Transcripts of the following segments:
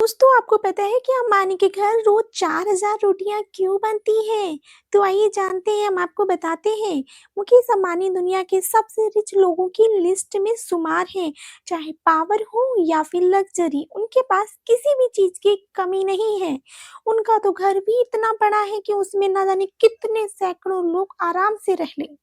दोस्तों, आपको पता है कि अंबानी के घर रोज 4,000 रोटियां क्यों बनती हैं? तो आइए जानते हैं, हम आपको बताते हैं। मुकेश अंबानी दुनिया के सबसे रिच लोगों की लिस्ट में शुमार हैं। चाहे पावर हो या फिर लग्जरी, उनके पास किसी भी चीज की कमी नहीं है। उनका तो घर भी इतना बड़ा है कि उसमें ना जाने कितने सैकड़ों लोग आराम से रह लें।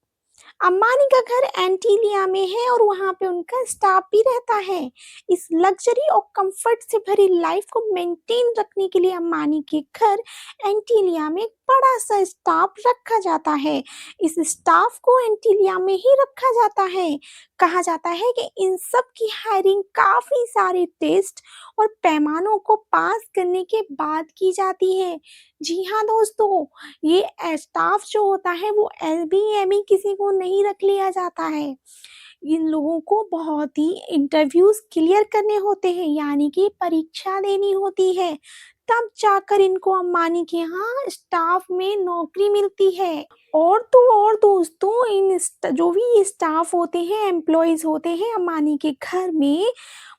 अंबानी का घर एंटीलिया में है और वहां पे उनका स्टाफ भी रहता है। इस लग्जरी और कंफर्ट से भरी लाइफ को मेंटेन रखने के लिए अंबानी के घर एंटीलिया में एक बड़ा सा स्टाफ रखा जाता है। इस स्टाफ को एंटीलिया में ही रखा जाता है। कहा जाता है कि इन सब की हायरिंग काफी सारे टेस्ट और पैमानों को पास करने के बाद की जाती है। जी हाँ दोस्तों, ये स्टाफ जो होता है वो ऐवी ऐवी किसी को नहीं रख लिया जाता है। इन लोगों को बहुत ही इंटरव्यूज क्लियर करने होते हैं, यानी कि परीक्षा देनी होती है, तब जाकर इनको अंबानी के यहाँ स्टाफ में नौकरी मिलती है। और तो और दोस्तों, जो भी ये स्टाफ होते हैं, एम्प्लॉयज होते हैं अंबानी के घर में,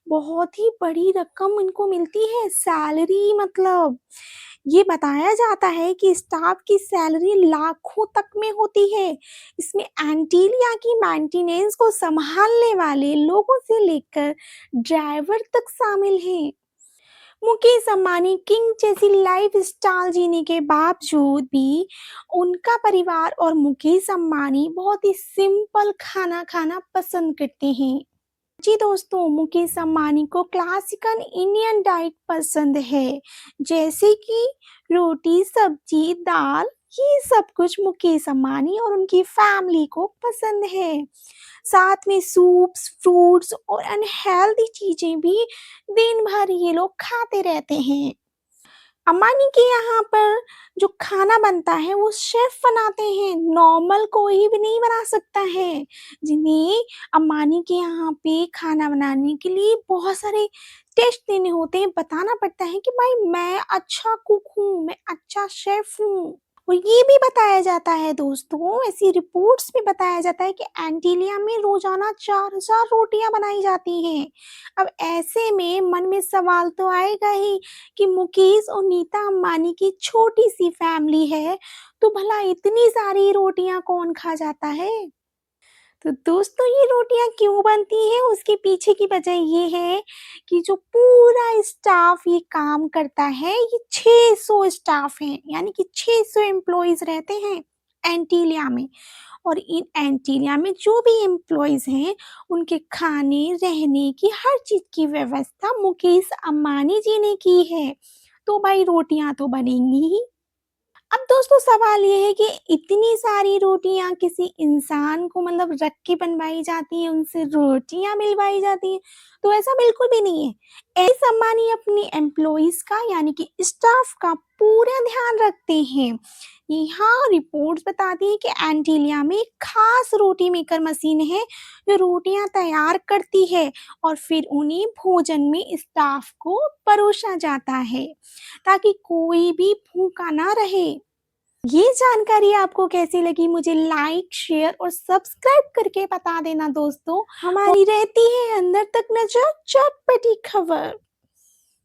बहुत ही बड़ी रकम इनको मिलती है, सैलरी मतलब। ये बताया जाता है कि स्टाफ की सैलरी लाखों तक में होती है। इसमें एंटीलिया की मेंटेनेंस को संभालने वाले लोगों से लेकर ड्राइवर तक शामिल हैं। मुकेश अंबानी किंग जैसी लाइफ स्टाइल जीने के बावजूद भी उनका परिवार और मुकेश अंबानी बहुत ही सिंपल खाना खाना पसंद करते हैं। जी दोस्तों, मुकेश अंबानी को क्लासिकल इंडियन डाइट पसंद है, जैसे कि रोटी, सब्जी, दाल। ये सब कुछ मुकेश अंबानी और उनकी फैमिली को पसंद है। साथ में सूप्स, फ्रूट्स और अनहेल्दी चीजें भी दिन भर ये लोग खाते रहते हैं। अंबानी के यहाँ पर जो खाना बनता है वो शेफ बनाते हैं, नॉर्मल कोई भी नहीं बना सकता है। जिन्हें अंबानी के यहाँ पे खाना बनाने के लिए बहुत सारे टेस्ट देने होते हैं, बताना पड़ता है कि भाई मैं अच्छा कुक हूँ, मैं अच्छा शेफ हूँ। और ये भी बताया जाता है दोस्तों, ऐसी रिपोर्ट्स में बताया जाता है कि एंटीलिया में रोजाना 4,000 रोटियां बनाई जाती हैं। अब ऐसे में मन में सवाल तो आएगा ही कि मुकेश और नीता अंबानी की छोटी सी फैमिली है, तो भला इतनी सारी रोटियां कौन खा जाता है? तो दोस्तों, ये रोटियां क्यों बनती हैं, उसके पीछे की वजह ये है कि जो पूरा स्टाफ ये काम करता है, ये 600 स्टाफ है, यानी कि 600 एम्प्लॉयज रहते हैं एंटीलिया में। और इन एंटीलिया में जो भी एम्प्लॉयज हैं, उनके खाने रहने की हर चीज की व्यवस्था मुकेश अंबानी जी ने की है। तो भाई रोटियां तो बनेंगी ही। अब दोस्तों, सवाल ये है कि इतनी सारी रोटियां किसी इंसान को मतलब रख के बनवाई जाती हैं, उनसे रोटियां मिलवाई जाती हैं? तो ऐसा बिल्कुल भी नहीं है। एस अंबानी अपने एम्प्लॉयज का, यानी कि स्टाफ का पूरा ध्यान रखते हैं। यहाँ रिपोर्ट्स बताती है कि एंटीलिया में एक खास रोटी मेकर मशीन है, जो रोटियां तैयार करती है और फिर उन्हें भोजन में स्टाफ को परोसा जाता है, ताकि कोई भी भूखा ना रहे। ये जानकारी आपको कैसी लगी, मुझे लाइक, शेयर और सब्सक्राइब करके बता देना दोस्तों। हमारी रहती है अंदर तक नजर, चटपटी खबर।